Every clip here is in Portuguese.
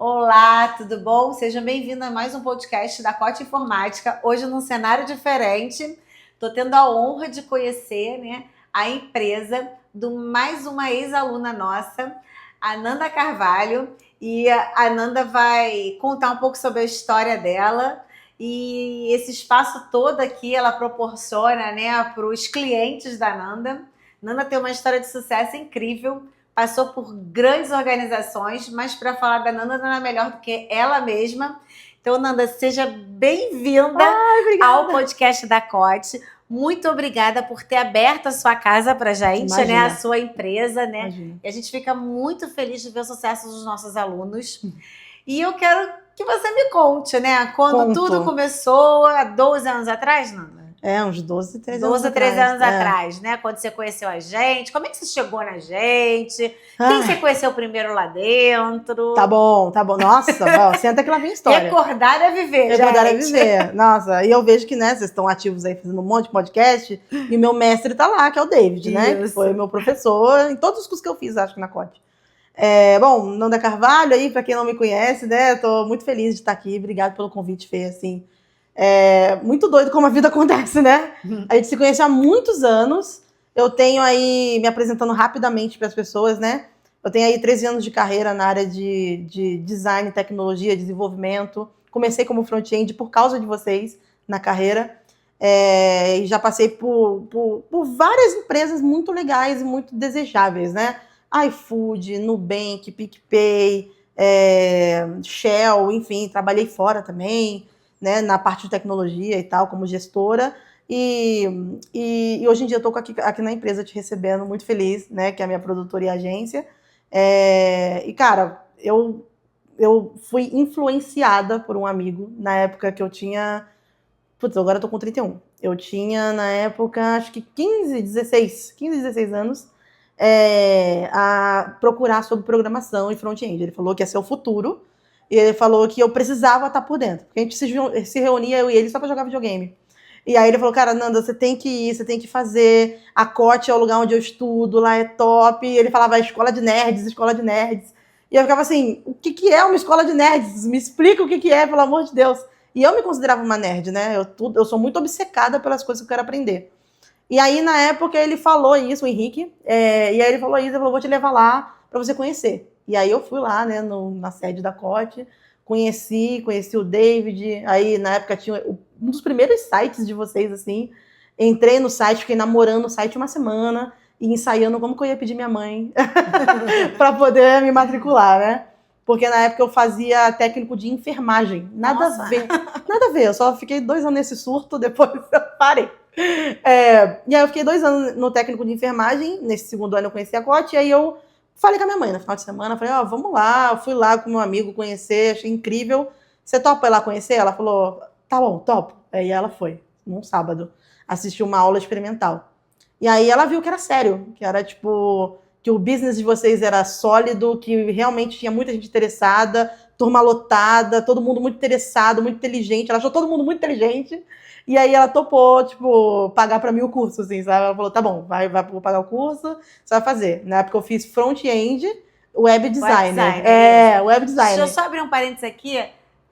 Olá, tudo bom? Sejam bem-vindos a mais um podcast da Cote Informática. Hoje num cenário diferente. Estou tendo a honra de conhecer, né, a empresa do mais uma ex-aluna nossa, a Nanda Carvalho. E a Nanda vai contar um pouco sobre a história dela. E esse espaço todo aqui ela proporciona, né, para os clientes da Nanda. Nanda tem uma história de sucesso incrível. Passou por grandes organizações, mas para falar da Nanda, não é melhor do que ela mesma. Então, Nanda, seja bem-vinda ao podcast da Cote. Muito obrigada por ter aberto a sua casa para a gente, né? A sua empresa, né? Imagina. E a gente fica muito feliz de ver o sucesso dos nossos alunos. E eu quero que você me conte, né? Quando tudo começou, há 12 anos atrás, Nanda? Uns 12, 13 anos 13 anos atrás, né? Quando você conheceu a gente. Como é que você chegou na gente? Quem você conheceu primeiro lá dentro? Tá bom. Nossa, senta que lá vem história. Recordar é viver, Recordar é viver. Nossa, e eu vejo que, né, vocês estão ativos aí fazendo um monte de podcast, e meu mestre tá lá, que é o David, né? Que foi meu professor em todos os cursos que eu fiz, acho que na Cote. Bom, Nanda Carvalho aí, pra quem não me conhece, né? Tô muito feliz de estar aqui. Obrigada pelo convite, Fê, assim. Muito doido como a vida acontece, né? A gente se conhece há muitos anos. Eu tenho aí, me apresentando rapidamente para as pessoas, né? Eu tenho aí 13 anos de carreira na área de design, tecnologia, desenvolvimento. Comecei como front-end por causa de vocês na carreira. E já passei por várias empresas muito legais e muito desejáveis, né? iFood, Nubank, PicPay, Shell, enfim, trabalhei fora também, né, na parte de tecnologia e tal, como gestora, e hoje em dia eu estou aqui na empresa te recebendo, muito feliz, né, que é a minha produtora e agência, e cara, eu fui influenciada por um amigo, na época que eu tinha, agora eu tô com 31, eu tinha na época, acho que 15, 16 anos, a procurar sobre programação e front-end, ele falou que ia ser o futuro, e ele falou que eu precisava estar por dentro. Porque a gente se reunia, eu e ele, só pra jogar videogame. E aí ele falou, cara, Nanda, você tem que ir, você tem que fazer. A Cote é o lugar onde eu estudo, lá é top. E ele falava, escola de nerds, escola de nerds. E eu ficava assim, o que é uma escola de nerds? Me explica o que é, pelo amor de Deus. E eu me considerava uma nerd, né? Eu sou muito obcecada pelas coisas que eu quero aprender. E aí, na época, ele falou isso, o Henrique, e aí ele falou isso, ele falou, vou te levar lá pra você conhecer. E aí eu fui lá, né, na sede da Cote, conheci o David, aí na época tinha um dos primeiros sites de vocês, assim, entrei no site, fiquei namorando o site uma semana e ensaiando como que eu ia pedir minha mãe para poder me matricular, né? Porque na época eu fazia técnico de enfermagem, nada a ver, eu só fiquei 2 anos nesse surto, depois eu parei. E aí eu fiquei 2 anos no técnico de enfermagem, nesse segundo ano eu conheci a Cote, e aí eu falei com a minha mãe no final de semana, falei, vamos lá, eu fui lá com meu amigo conhecer, achei incrível, você topa ir lá conhecer? Ela falou, tá bom, topo. Aí ela foi, num sábado, assistiu uma aula experimental. E aí ela viu que era sério, que era tipo, que o business de vocês era sólido, que realmente tinha muita gente interessada, turma lotada, todo mundo muito interessado, muito inteligente, ela achou todo mundo muito inteligente. E aí ela topou, tipo, pagar pra mim o curso, assim, sabe? Ela falou, tá bom, vou pagar o curso, você vai fazer. Na época eu fiz front-end, web designer. Web designer. Deixa eu só abrir um parênteses aqui.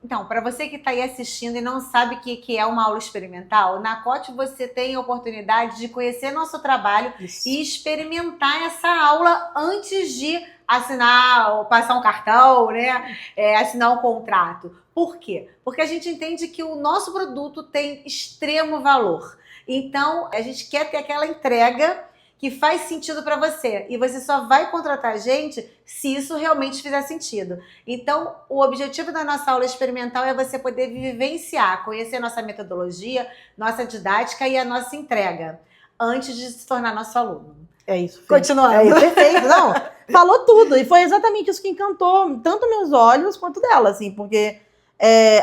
Então, para você que está aí assistindo e não sabe o que é uma aula experimental, na Cote você tem a oportunidade de conhecer nosso trabalho e experimentar essa aula antes de assinar, ou passar um cartão, né? Assinar um contrato. Por quê? Porque a gente entende que o nosso produto tem extremo valor. Então, a gente quer ter aquela entrega que faz sentido para você. E você só vai contratar a gente se isso realmente fizer sentido. Então, o objetivo da nossa aula experimental é você poder vivenciar, conhecer nossa metodologia, nossa didática e a nossa entrega, antes de se tornar nosso aluno. É isso. Continuando. Perfeito. Não, falou tudo. E foi exatamente isso que encantou tanto meus olhos quanto dela, assim, porque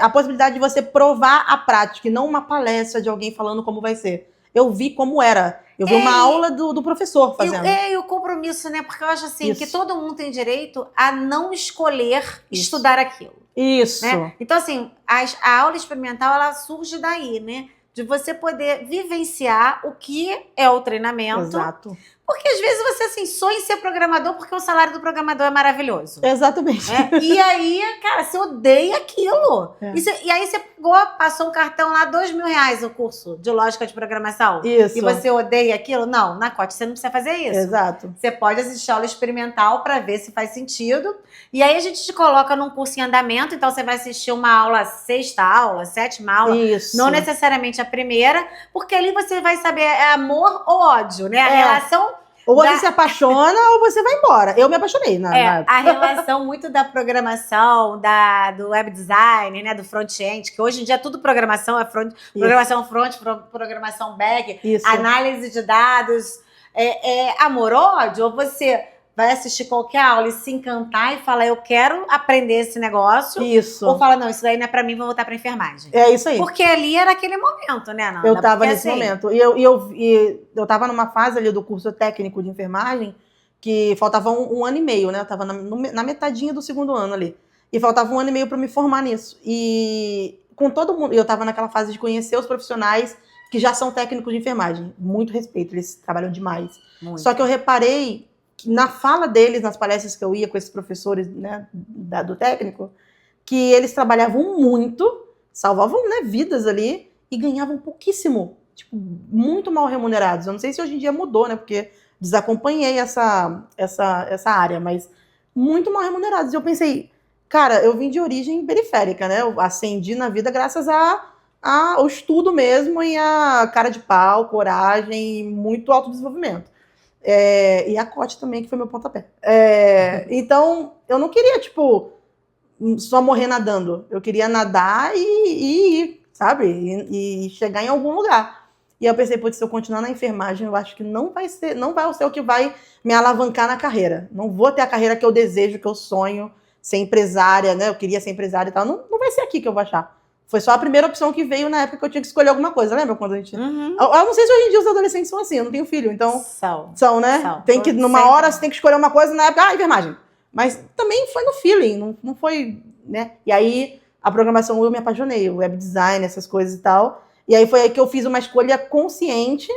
a possibilidade de você provar a prática e não uma palestra de alguém falando como vai ser. Eu vi como era. Eu vi uma aula do professor fazendo. E o compromisso, né? Porque eu acho assim, que todo mundo tem direito a não escolher estudar aquilo. Isso. Né? Então, assim, a aula experimental, ela surge daí, né? De você poder vivenciar o que é o treinamento. Exato. Porque às vezes você, assim, sonha em ser programador porque o salário do programador é maravilhoso. Exatamente. E aí, cara, você odeia aquilo. E aí você pegou, passou um cartão lá, R$2.000 o curso de lógica de programação. Isso. E você odeia aquilo? Não, na Cote você não precisa fazer isso. Exato. Você pode assistir aula experimental para ver se faz sentido. E aí a gente te coloca num curso em andamento, então você vai assistir uma aula, 6ª aula, 7ª aula. Isso. Não necessariamente a primeira, porque ali você vai saber é amor ou ódio, né? A relação... Ou você se apaixona ou você vai embora. Eu me apaixonei na época. A relação muito da programação, do web design, né, do front-end, que hoje em dia tudo programação é programação front, programação back, análise de dados. Amor ou ódio? Ou você vai assistir qualquer aula e se encantar e falar, eu quero aprender esse negócio. Isso. Ou fala, não, isso daí não é pra mim, vou voltar pra enfermagem. É isso aí. Porque ali era aquele momento, né, Nanda? Eu tava nesse momento. E eu tava numa fase ali do curso técnico de enfermagem que faltava um ano e meio, né? Eu tava na metadinha do 2º ano ali. E faltava um ano e meio pra me formar nisso. E com todo mundo... Eu tava naquela fase de conhecer os profissionais que já são técnicos de enfermagem. Muito respeito, eles trabalham demais. Muito. Só que eu reparei na fala deles, nas palestras que eu ia com esses professores, né, do técnico, que eles trabalhavam muito, salvavam, né, vidas ali e ganhavam pouquíssimo, tipo, muito mal remunerados. Eu não sei se hoje em dia mudou, né, porque desacompanhei essa área, mas muito mal remunerados. E eu pensei, cara, eu vim de origem periférica, né, eu ascendi na vida graças ao estudo mesmo e a cara de pau, coragem e muito autodesenvolvimento. E a Cote também, que foi meu pontapé. Então, eu não queria, tipo, só morrer nadando. Eu queria nadar e ir, sabe? E chegar em algum lugar. E eu pensei, putz, se eu continuar na enfermagem, eu acho que não vai ser o que vai me alavancar na carreira. Não vou ter a carreira que eu desejo, que eu sonho, ser empresária, né? Eu queria ser empresária e tal. Não vai ser aqui que eu vou achar. Foi só a primeira opção que veio na época que eu tinha que escolher alguma coisa. Lembra quando a gente... Eu não sei se hoje em dia os adolescentes são assim, eu não tenho filho, então... São, né? Tem que, numa hora, você tem que escolher uma coisa, na época, enfermagem. Mas também foi no feeling, não foi, né? E aí, a programação eu me apaixonei, o web design, essas coisas e tal. E aí foi aí que eu fiz uma escolha consciente,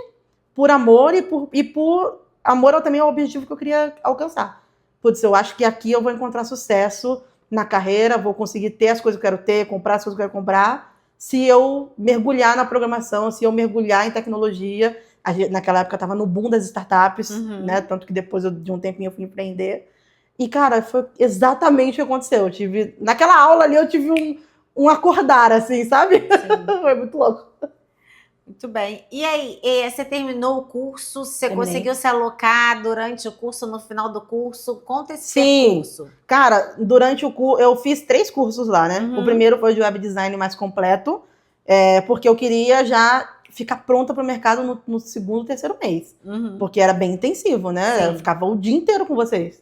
por amor e por amor também ao objetivo que eu queria alcançar. Putz, eu acho que aqui eu vou encontrar sucesso na carreira, vou conseguir ter as coisas que eu quero ter, comprar as coisas que eu quero comprar, se eu mergulhar na programação, se eu mergulhar em tecnologia. Naquela época eu estava no boom das startups, né? Tanto que depois de um tempinho eu fui empreender. E, cara, foi exatamente o que aconteceu. Naquela aula ali eu tive um acordar, assim, sabe? Foi muito louco. Muito bem. E aí, você terminou o curso? Você conseguiu se alocar durante o curso, no final do curso? Conta esse curso. Cara, durante o curso, eu fiz 3 cursos lá, né? O primeiro foi de web design mais completo, porque eu queria já ficar pronta para o mercado no 2º, 3º mês. Porque era bem intensivo, né? Sim. Eu ficava o dia inteiro com vocês.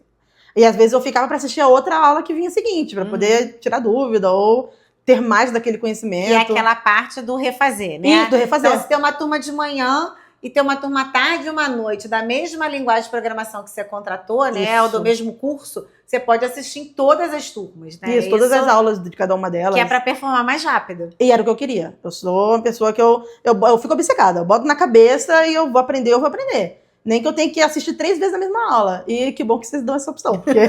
E às vezes eu ficava para assistir a outra aula que vinha seguinte, para poder tirar dúvida ou ter mais daquele conhecimento. E aquela parte do refazer, né? Isso, do refazer. Então, se tem uma turma de manhã e tem uma turma à tarde e uma à noite, da mesma linguagem de programação que você contratou, né? Ou do mesmo curso, você pode assistir em todas as turmas, né? Isso, todas as aulas de cada uma delas. Que é para performar mais rápido. E era o que eu queria. Eu sou uma pessoa que eu fico obcecada. Eu boto na cabeça e eu vou aprender. Nem que eu tenha que assistir 3 vezes a mesma aula. E que bom que vocês dão essa opção, porque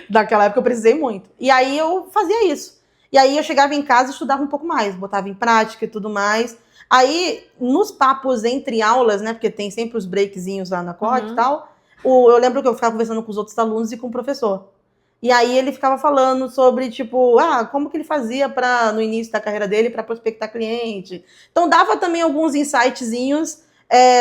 naquela época eu precisei muito. E aí eu fazia isso. E aí eu chegava em casa e estudava um pouco mais, botava em prática e tudo mais. Aí, nos papos entre aulas, né, porque tem sempre os breakzinhos lá na Cote e tal, eu lembro que eu ficava conversando com os outros alunos e com o professor. E aí ele ficava falando sobre, tipo, como que ele fazia no início da carreira dele para prospectar cliente. Então dava também alguns insightzinhos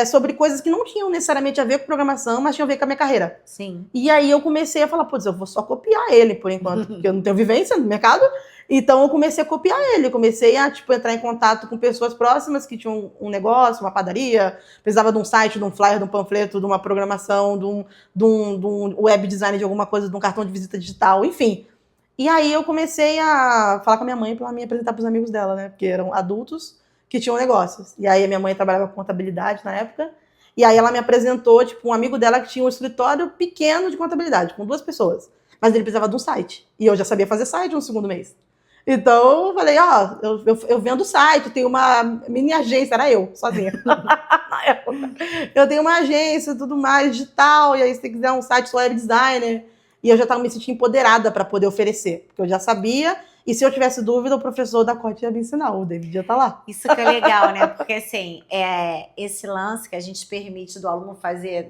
sobre coisas que não tinham necessariamente a ver com programação, mas tinham a ver com a minha carreira. Sim. E aí eu comecei a falar, putz, eu vou só copiar ele por enquanto, porque eu não tenho vivência no mercado. Então eu comecei a copiar ele, comecei a entrar em contato com pessoas próximas que tinham um negócio, uma padaria, precisava de um site, de um flyer, de um panfleto, de uma programação, de um web design de alguma coisa, de um cartão de visita digital, enfim. E aí eu comecei a falar com a minha mãe para ela me apresentar para os amigos dela, né? Porque eram adultos que tinham negócios. E aí a minha mãe trabalhava com contabilidade na época, e aí ela me apresentou, um amigo dela que tinha um escritório pequeno de contabilidade, com 2 pessoas. Mas ele precisava de um site. E eu já sabia fazer site no 2º mês. Então, eu falei, eu vendo site, tenho uma mini agência, era eu, sozinha. Eu tenho uma agência, tudo mais, digital, e aí se você quiser um site, sou web designer. E eu já estava me sentindo empoderada para poder oferecer, porque eu já sabia, e se eu tivesse dúvida, o professor da Cote ia me ensinar, o David ia estar lá. Isso que é legal, né? Porque assim, esse lance que a gente permite do aluno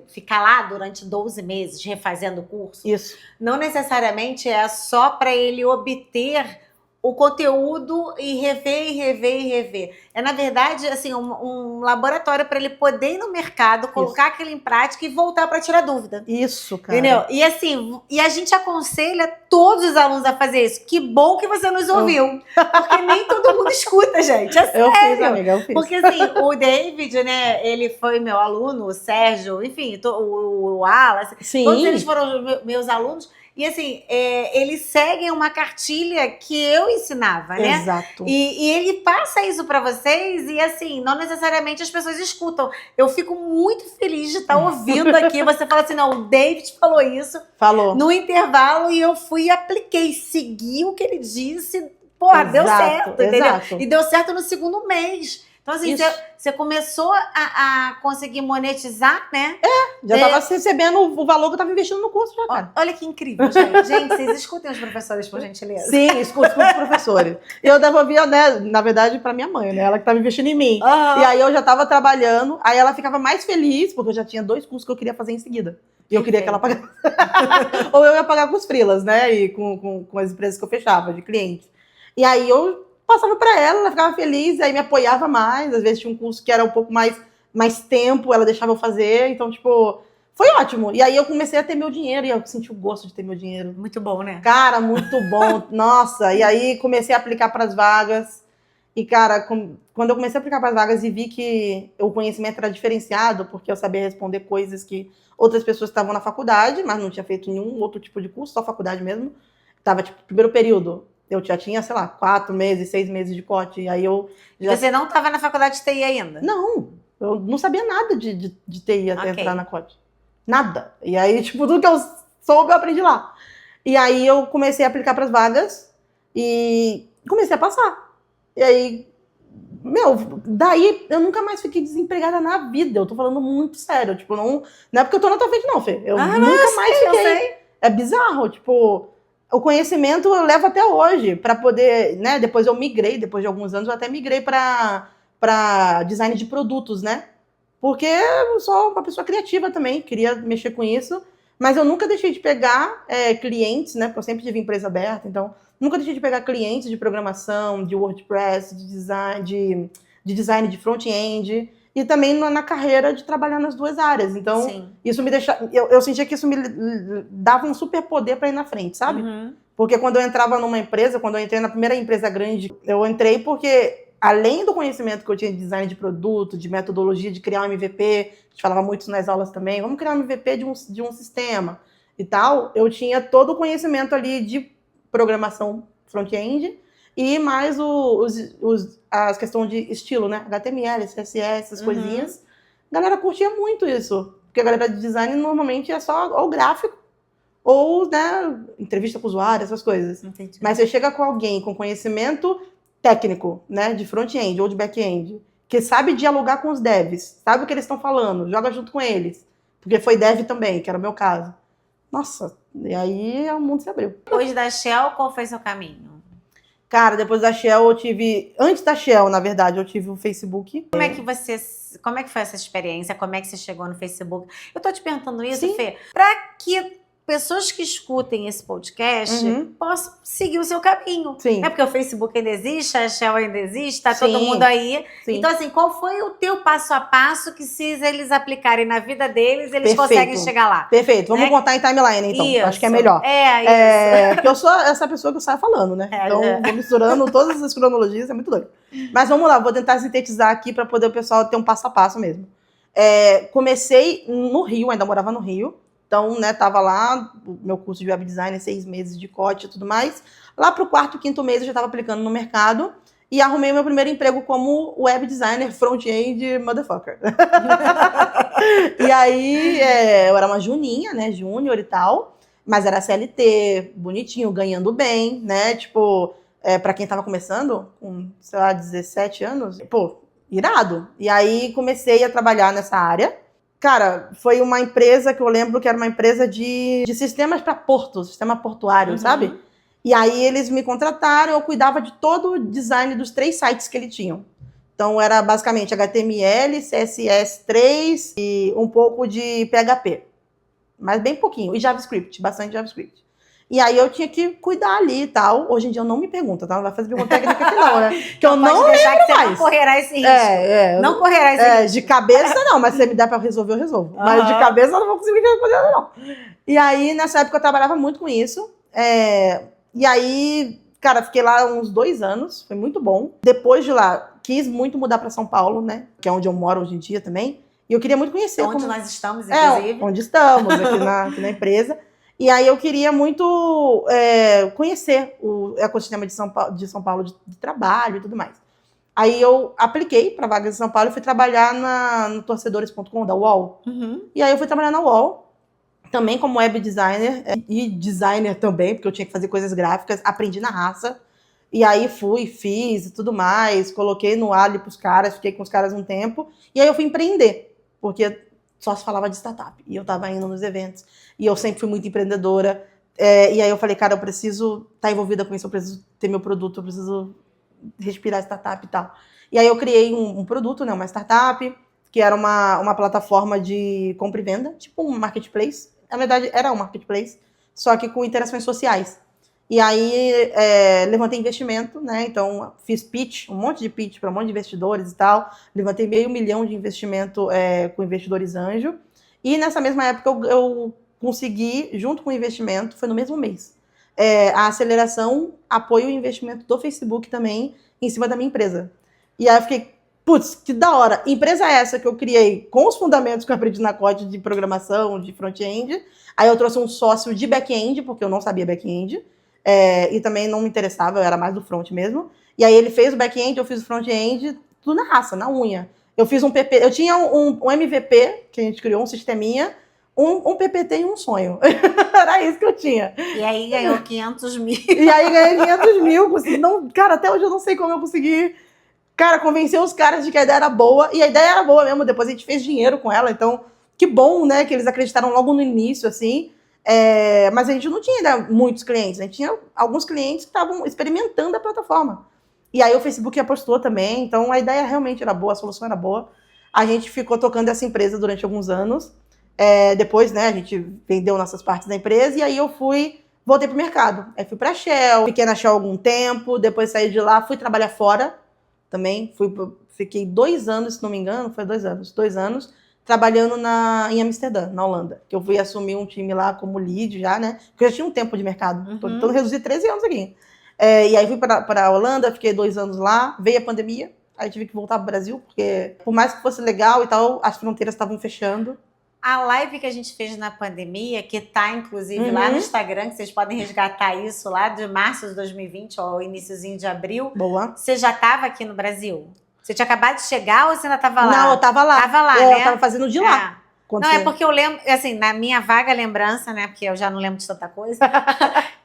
ficar lá durante 12 meses, refazendo o curso, Isso. não necessariamente é só para ele obter o conteúdo e rever, e rever, e rever. É, na verdade, assim, um laboratório para ele poder ir no mercado, colocar aquilo em prática e voltar para tirar dúvida. Isso, cara. Entendeu? E assim, a gente aconselha todos os alunos a fazer isso. Que bom que você nos ouviu. Porque nem todo mundo escuta, gente. É sério. Eu fiz, amiga, eu fiz. Porque assim, o David, né, ele foi meu aluno, o Sérgio, enfim, o Wallace. Sim. Todos eles foram meus alunos. E assim, eles seguem uma cartilha que eu ensinava, né? Exato. E ele passa isso para vocês e assim, não necessariamente as pessoas escutam. Eu fico muito feliz de estar ouvindo aqui. Você fala assim, não, o David falou isso. Falou. No intervalo e eu fui e apliquei, segui o que ele disse. Porra, deu certo, entendeu? Exato. E deu certo no segundo mês. Então, assim, você começou a conseguir monetizar, né? Já estava recebendo o valor que eu estava investindo no curso já, cara. Olha que incrível, gente. Gente, vocês escutem os professores, por gentileza. Sim, escuto os professores. Eu devolvia, né, na verdade, para minha mãe, né? Ela que estava investindo em mim. Uhum. E aí eu já estava trabalhando, aí ela ficava mais feliz, porque eu já tinha 2 cursos que eu queria fazer em seguida. E eu queria que ela pagasse. Ou eu ia pagar com os freelas, né? E com as empresas que eu fechava, de clientes. E aí eu passava para ela ficava feliz, aí me apoiava mais. Às vezes tinha um curso que era um pouco mais tempo, ela deixava eu fazer. Então, tipo, foi ótimo. E aí eu comecei a ter meu dinheiro e eu senti o gosto de ter meu dinheiro. Muito bom, né? Cara, muito bom. Nossa, e aí comecei a aplicar para as vagas. E, cara, quando eu comecei a aplicar para as vagas e vi que o conhecimento era diferenciado, porque eu sabia responder coisas que outras pessoas estavam na faculdade, mas não tinha feito nenhum outro tipo de curso, só faculdade mesmo. Tava, tipo, primeiro período. Eu já tinha, sei lá, 4 meses, 6 meses de corte. E aí eu já... Você não estava na faculdade de TI ainda? Não, eu não sabia nada de TI até entrar na COT. Nada. E aí, tipo, tudo que eu soube, eu aprendi lá. E aí eu comecei a aplicar para as vagas e comecei a passar. E aí, daí eu nunca mais fiquei desempregada na vida. Eu tô falando muito sério. Tipo, não é porque eu tô na tua frente, não, Fê. Eu nunca mais fiquei. Eu sei. É bizarro, tipo... O conhecimento eu levo até hoje para poder, né? Depois eu migrei, depois de alguns anos eu até migrei para design de produtos, né? Porque eu sou uma pessoa criativa também, queria mexer com isso, mas eu nunca deixei de pegar clientes, né? Porque eu sempre tive empresa aberta, então nunca deixei de pegar clientes de programação, de WordPress, de design de front-end. E também na carreira de trabalhar nas 2 áreas. Então, sim, isso me deixa... Eu sentia que isso me dava um super poder para ir na frente, sabe? Uhum. Porque quando eu entrava numa empresa, quando eu entrei na primeira empresa grande, eu entrei porque, além do conhecimento que eu tinha de design de produto, de metodologia, de criar um MVP, a gente falava muito nas aulas também, vamos criar um MVP de um sistema e tal, eu tinha todo o conhecimento ali de programação front-end, e mais as questões de estilo, né? HTML, CSS, essas coisinhas. A galera curtia muito isso. Porque a galera de design normalmente é só ou gráfico, ou, né, entrevista com o usuário, essas coisas. Entendi. Mas você chega com alguém com conhecimento técnico, né? De front-end ou de back-end, que sabe dialogar com os devs, sabe o que eles estão falando, joga junto com eles. Porque foi dev também, que era o meu caso. Nossa, e aí o mundo se abriu. Depois da Shell, qual foi seu caminho? Cara, depois da Shell eu tive... Antes da Shell, na verdade, eu tive o Facebook. Como é que foi essa experiência? Como é que você chegou no Facebook? Eu tô te perguntando isso, Sim. Fê, pra que pessoas que escutem esse podcast possam seguir o seu caminho. Sim. É porque o Facebook ainda existe, a Shell ainda existe, tá Sim. todo mundo aí. Sim. Então, assim, qual foi o teu passo a passo que, se eles aplicarem na vida deles, eles Perfeito. Conseguem chegar lá? Perfeito. Vamos Né? contar em timeline, então. Isso. Acho que é melhor. Isso. Porque eu sou essa pessoa que saio falando, né? Então, vou misturando todas as cronologias, é muito doido. Mas vamos lá, vou tentar sintetizar aqui para poder o pessoal ter um passo a passo mesmo. Comecei no Rio, ainda morava no Rio. Então, né, tava lá, meu curso de web design, 6 meses de cote e tudo mais. Lá pro 4º, 5º mês eu já estava aplicando no mercado e arrumei meu primeiro emprego como web designer front-end motherfucker. E aí, eu era uma juninha, né, júnior e tal, mas era CLT, bonitinho, ganhando bem, né, tipo, pra quem tava começando, com, sei lá, 17 anos, pô, irado. E aí comecei a trabalhar nessa área. Cara, foi uma empresa que eu lembro que era uma empresa de sistemas para portos, sistema portuário, sabe? E aí eles me contrataram, eu cuidava de todo o design dos 3 sites que eles tinham. Então era basicamente HTML, CSS3 e um pouco de PHP. Mas bem pouquinho. E JavaScript, bastante JavaScript. E aí eu tinha que cuidar ali e tal. Hoje em dia eu não me pergunta, tá? Não vai fazer pergunta técnica aqui não, né? Que eu não deixar lembro que você mais. não correrá esse risco. Não correrá esse risco. De cabeça não, mas se você me der pra resolver, eu resolvo. Mas de cabeça eu não vou conseguir responder não. E aí, nessa época, eu trabalhava muito com isso. E aí, cara, fiquei lá uns 2 anos. Foi muito bom. Depois de lá, quis muito mudar pra São Paulo, né? Que é onde eu moro hoje em dia também. E eu queria muito conhecer. Onde nós estamos, inclusive. Onde estamos, aqui na empresa. E aí eu queria muito conhecer o ecossistema de São Paulo de trabalho e tudo mais. Aí eu apliquei para vagas de São Paulo e fui trabalhar no torcedores.com, da UOL. E aí eu fui trabalhar na UOL, também como web designer e designer também, porque eu tinha que fazer coisas gráficas, aprendi na raça. E aí fiz e tudo mais, coloquei no ar ali pros caras, fiquei com os caras um tempo. E aí eu fui empreender, porque só se falava de startup. E eu tava indo nos eventos. E eu sempre fui muito empreendedora. E aí eu falei, cara, eu preciso estar envolvida com isso, eu preciso ter meu produto, eu preciso respirar startup e tal. E aí eu criei um produto, né, uma startup, que era uma plataforma de compra e venda, tipo um marketplace. Na verdade, era um marketplace, só que com interações sociais. E aí levantei investimento, né? Então fiz pitch, um monte de pitch para um monte de investidores e tal. Levantei $500 mil de investimento com investidores anjo. E nessa mesma época eu consegui, junto com o investimento, foi no mesmo mês, a aceleração, apoio e investimento do Facebook também em cima da minha empresa. E aí eu fiquei, putz, que da hora. Empresa essa que eu criei com os fundamentos que eu aprendi na COD de programação, de front-end. Aí eu trouxe um sócio de back-end, porque eu não sabia back-end. E também não me interessava, eu era mais do front mesmo. E aí ele fez o back-end, eu fiz o front-end, tudo na raça, na unha. Eu fiz um PP, eu tinha um MVP, que a gente criou, um sisteminha, um PPT e um sonho. Era isso que eu tinha. E aí ganhou 500 mil. E aí ganhei 500 mil. Cara, até hoje eu não sei como eu consegui, cara, convencer os caras de que a ideia era boa. E a ideia era boa mesmo, depois a gente fez dinheiro com ela. Então, que bom, né, que eles acreditaram logo no início, assim. Mas a gente não tinha ainda muitos clientes. A gente tinha alguns clientes que estavam experimentando a plataforma. E aí o Facebook apostou também. Então, a ideia realmente era boa, a solução era boa. A gente ficou tocando essa empresa durante alguns anos. Depois, né, a gente vendeu nossas partes da empresa e aí eu voltei pro mercado. Aí fui pra Shell, fiquei na Shell algum tempo, depois saí de lá, fui trabalhar fora também. Fiquei 2 anos, se não me engano, foi 2 anos. 2 anos trabalhando em Amsterdã, na Holanda. Que eu fui assumir um time lá como lead já, né? Porque eu já tinha um tempo de mercado. Então reduzi 13 anos aqui. E aí fui para a Holanda, fiquei 2 anos lá, veio a pandemia, aí tive que voltar pro Brasil, porque por mais que fosse legal e tal, as fronteiras estavam fechando. A live que a gente fez na pandemia, que tá inclusive lá no Instagram, que vocês podem resgatar isso lá de março de 2020 ou iniciozinho de abril. Boa. Você já estava aqui no Brasil? Você tinha acabado de chegar ou você ainda estava lá? Não, eu estava lá. Tava lá, né? Eu estava fazendo de lá. Não, é porque eu lembro, assim, na minha vaga lembrança, né? Porque eu já não lembro de tanta coisa.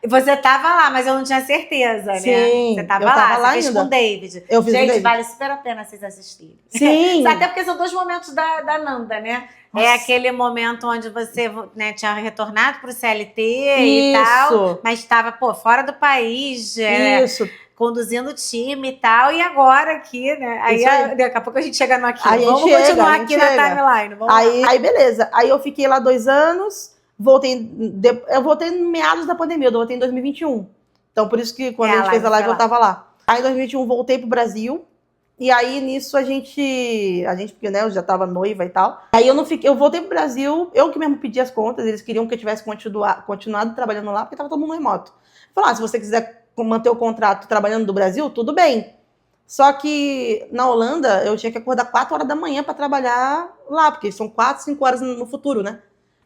Você estava lá, mas eu não tinha certeza, né? Sim, você estava lá, você fez com o David. Eu fiz com o David. Gente, vale super a pena vocês assistirem. Sim. Até porque são 2 momentos da Nanda, né? Nossa. É aquele momento onde você, né, tinha retornado para o CLT e tal, mas estava, fora do país. Isso. Conduzindo o time e tal, e agora aqui, né? Aí daqui a pouco a gente chega no aqui. Vamos continuar aqui na timeline. Aí beleza. Aí eu fiquei lá 2 anos, eu voltei no meados da pandemia, eu voltei em 2021. Então, por isso que quando a gente fez a live, eu tava lá. Aí em 2021 voltei pro Brasil, e aí nisso a gente porque, né, eu já tava noiva e tal. Aí eu voltei pro Brasil, eu que mesmo pedi as contas, eles queriam que eu tivesse continuado trabalhando lá, porque tava todo mundo remoto. Falaram, se você quiser manter o contrato trabalhando do Brasil, tudo bem. Só que na Holanda eu tinha que acordar 4 horas da manhã para trabalhar lá, porque são 4, 5 horas no futuro, né?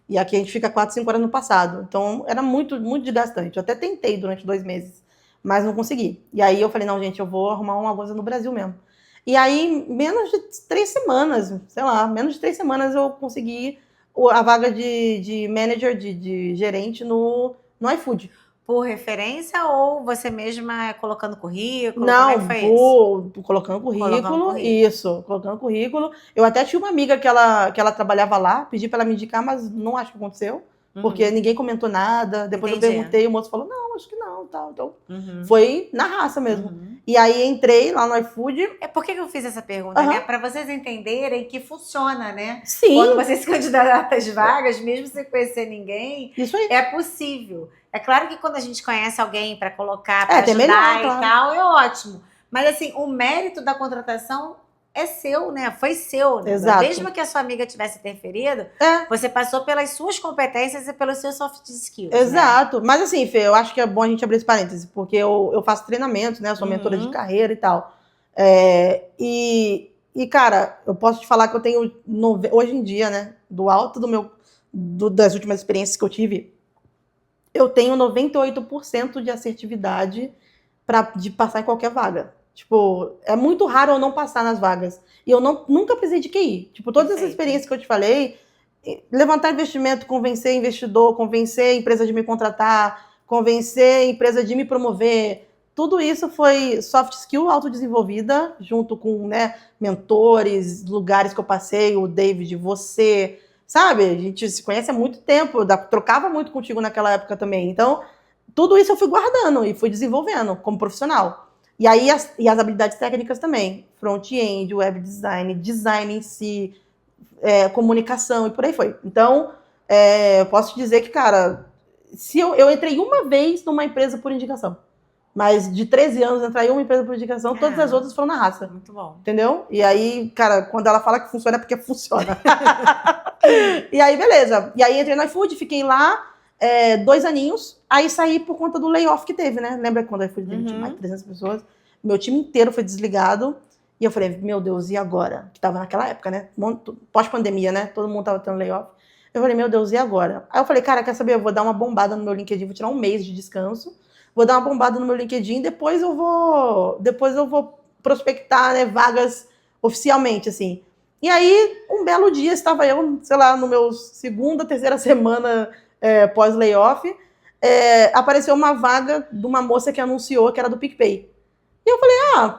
E aqui a gente fica 4, 5 horas no passado. Então era muito, muito desgastante. Eu até tentei durante 2 meses, mas não consegui. E aí eu falei, não, gente, eu vou arrumar uma coisa no Brasil mesmo. E aí, menos de 3 semanas, sei lá, menos de 3 semanas eu consegui a vaga de manager, de gerente no iFood. por referência ou você mesma colocando currículo? Não, como é que foi isso? colocando currículo, Colocando isso, colocando currículo. Eu até tinha uma amiga que ela trabalhava lá, pedi pra ela me indicar, mas não acho que aconteceu, porque ninguém comentou nada. Depois eu perguntei, o moço falou, não, acho que não, tal. Então, foi na raça mesmo. E aí entrei lá no iFood. Por que eu fiz essa pergunta, né? Para vocês entenderem que funciona, né? Sim. Quando você se candidata às vagas, mesmo sem conhecer ninguém, isso aí. É possível. É claro que quando a gente conhece alguém para colocar, para ajudar e tal, é ótimo. Mas assim, o mérito da contratação é seu, né? Foi seu, né? Exato. Mesmo que a sua amiga tivesse interferido, você passou pelas suas competências e pelos seus soft skills. Exato. Né? Mas assim, Fê, eu acho que é bom a gente abrir esse parênteses, porque eu faço treinamento, né? Eu sou mentora de carreira e tal. E, cara, eu posso te falar que eu tenho, hoje em dia, né? Do alto das últimas experiências que eu tive, eu tenho 98% de assertividade de passar em qualquer vaga. Tipo, é muito raro eu não passar nas vagas. E eu nunca precisei de QI. Tipo, todas essas experiências que eu te falei, levantar investimento, convencer investidor, convencer a empresa de me contratar, convencer a empresa de me promover, tudo isso foi soft skill autodesenvolvida, junto com, né, mentores, lugares que eu passei, o David, você, sabe? A gente se conhece há muito tempo, eu trocava muito contigo naquela época também. Então, tudo isso eu fui guardando e fui desenvolvendo como profissional. E aí as habilidades técnicas também. Front-end, web design, design em si, comunicação e por aí foi. Então, eu posso te dizer que, cara, se eu entrei uma vez numa empresa por indicação. Mas de 13 anos, entrar em uma empresa por indicação, todas as outras foram na raça. Muito bom. Entendeu? E aí, cara, quando ela fala que funciona, é porque funciona. E aí, beleza. E aí entrei no iFood, fiquei lá 2 aninhos, aí saí por conta do layoff que teve, né? Lembra quando o iFood demitiu mais de 300 pessoas? Meu time inteiro foi desligado. E eu falei, meu Deus, e agora? Que tava naquela época, né? Pós-pandemia, né? Todo mundo tava tendo layoff. Eu falei, meu Deus, e agora? Aí eu falei, cara, quer saber? Eu vou dar uma bombada no meu LinkedIn, vou tirar um mês de descanso. Vou dar uma bombada no meu LinkedIn, depois eu vou prospectar, né, vagas oficialmente, assim. E aí, um belo dia, estava eu, sei lá, no meu segunda, terceira semana pós-layoff, apareceu uma vaga de uma moça que anunciou que era do PicPay. E eu falei,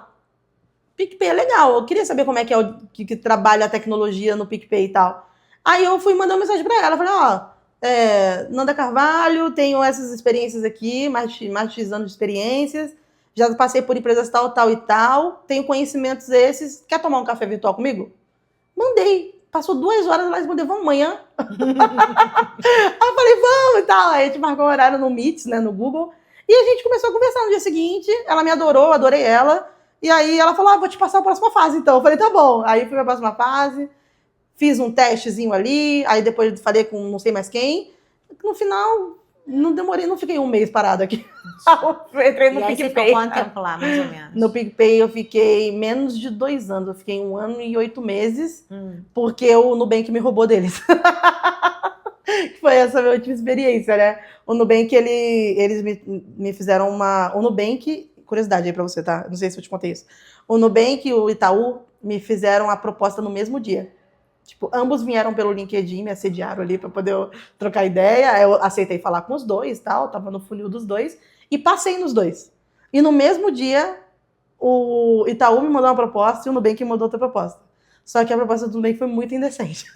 PicPay é legal, eu queria saber como é que é que trabalha a tecnologia no PicPay e tal. Aí eu fui mandar uma mensagem para ela, falei, Nanda Carvalho, tenho essas experiências aqui, mais de X anos de experiências, já passei por empresas tal e tal, tenho conhecimentos esses, quer tomar um café virtual comigo? Mandei, passou 2 horas, ela respondeu, vamos amanhã? Aí eu falei, vamos e tal, aí a gente marcou um horário no Meets, né, no Google, e a gente começou a conversar no dia seguinte, ela me adorou, adorei ela, e aí ela falou, vou te passar a próxima fase então, eu falei, tá bom, aí fui pra próxima fase, fiz um testezinho ali, aí depois falei com não sei mais quem. No final, não demorei, não fiquei um mês parado aqui. Eu entrei no PicPay. Você ficou quanto tempo lá, mais ou menos? No PicPay eu fiquei menos de 2 anos. Eu fiquei 1 ano e 8 meses, porque o Nubank me roubou deles. Foi essa a minha última experiência, né? O Nubank, eles me fizeram uma... O Nubank, curiosidade aí pra você, tá? Não sei se eu te contei isso. O Nubank e o Itaú me fizeram a proposta no mesmo dia. Tipo, ambos vieram pelo LinkedIn, me assediaram ali para poder trocar ideia. Eu aceitei falar com os dois, tal, tava no funil dos dois e passei nos dois. E no mesmo dia, o Itaú me mandou uma proposta e o Nubank me mandou outra proposta. Só que a proposta do Nubank foi muito indecente.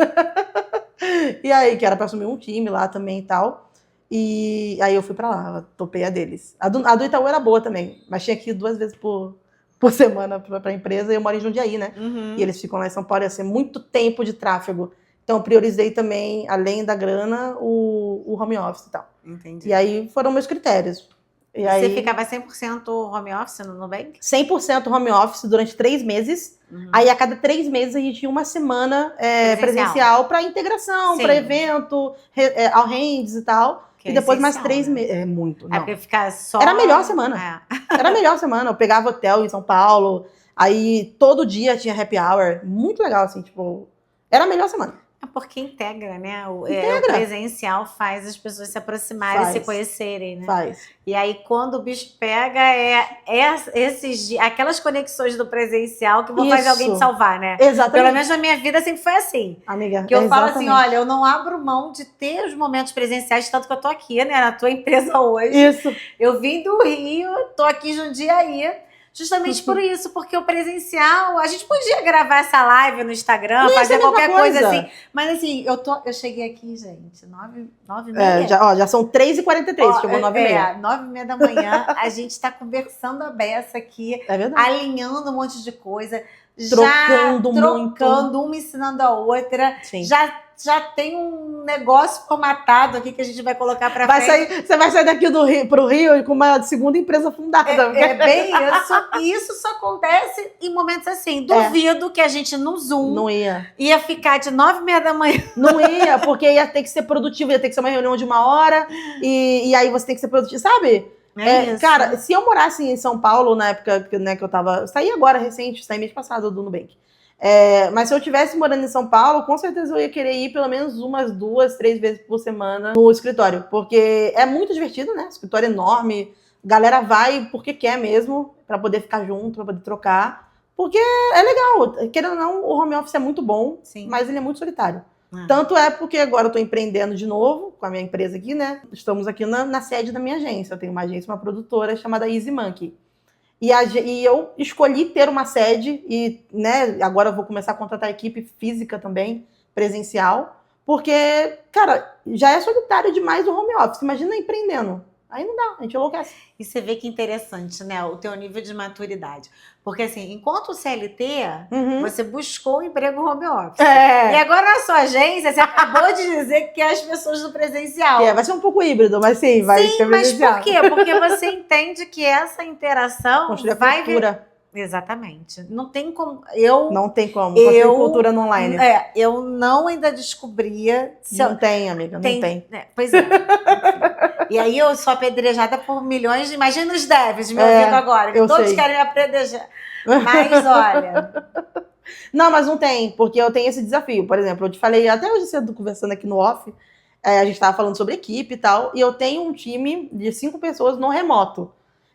E aí, que era para assumir um time lá também e tal. E aí eu fui para lá, topei a deles. A do Itaú era boa também, mas tinha que ir 2 vezes por semana para a empresa, e eu moro em Jundiaí, né? E eles ficam lá em São Paulo, ia ser muito tempo de tráfego. Então, eu priorizei também, além da grana, o home office e tal. Entendi. E aí, foram meus critérios. E aí, você ficava 100% home office no Nubank? 100% home office durante 3 meses. Aí, a cada 3 meses, a gente tinha uma semana presencial para integração, para evento, all hands e tal. E depois mais 3 meses. É muito. Não. Porque ficar só... Era a melhor semana. Era a melhor semana. Eu pegava hotel em São Paulo. Aí todo dia tinha happy hour. Muito legal, assim, tipo... Era a melhor semana. porque integra, né? O Integra. presencial faz as pessoas se aproximarem e Faz. se conhecerem, né? Faz. E aí, quando o bicho pega, aquelas conexões do presencial que vão fazer alguém te salvar, né? Exatamente. Pelo menos na minha vida sempre foi assim. Amiga, que eu falo assim, olha, eu não abro mão de ter os momentos presenciais, tanto que eu tô aqui, né, na tua empresa hoje. Isso. Eu vim do Rio, tô aqui em Jundiaí, justamente por isso, porque o presencial, a gente podia gravar essa live no Instagram, fazer qualquer coisa assim, mas assim, eu cheguei aqui, gente, 9h30. Já são 3h43, chegou 9h30. 9h30 da manhã, a gente tá conversando a beça aqui, alinhando um monte de coisa, trocando, uma ensinando a outra. Sim. Já tem um negócio formatado aqui que a gente vai colocar pra frente. Você vai sair daqui pro Rio com uma segunda empresa fundada. É bem isso. E isso só acontece em momentos assim. Duvido que a gente no Zoom não ia ficar de 9h30 da manhã. Não ia, porque ia ter que ser produtivo, ia ter que ser uma reunião de 1 hora. E aí você tem que ser produtivo, sabe? Cara, se eu morasse em São Paulo, na época, né, que eu tava... Eu saí agora, recente, saí mês passado do Nubank. Mas se eu estivesse morando em São Paulo, com certeza eu ia querer ir pelo menos 1, 2, 3 vezes por semana no escritório. Porque é muito divertido, né? Escritório enorme. Galera vai porque quer mesmo, pra poder ficar junto, pra poder trocar. Porque é legal. Querendo ou não, o home office é muito bom, sim, mas ele é muito solitário. Tanto é porque agora eu tô empreendendo de novo com a minha empresa aqui, né? Estamos aqui na sede da minha agência. Eu tenho uma agência, uma produtora chamada Easy Monkey. E eu escolhi ter uma sede e, né, agora eu vou começar a contratar equipe física também, presencial, porque, cara, já é solitário demais o home office. Imagina empreendendo. Aí não dá, a gente enlouquece. E você vê que interessante, né? O teu nível de maturidade. Porque, assim, enquanto o CLT, você buscou um emprego home office. E agora na sua agência, você acabou de dizer que quer as pessoas do presencial. Vai ser um pouco híbrido, mas sim, vai ser presencial. Mas por quê? Porque você entende que essa interação construir a cultura. Exatamente. Não tem como. Não tem como. Construir cultura no online. Eu não ainda descobria. Não tem, amiga, não tem. Pois é. E aí eu sou apedrejada por milhões de... Imagina os devs me ouvindo agora, que todos querem me apedrejar. Mas, olha... Não, mas não tem, porque eu tenho esse desafio. Por exemplo, eu te falei, até hoje cedo, conversando aqui no off, a gente estava falando sobre equipe e tal, e eu tenho um time de 5 pessoas no remoto.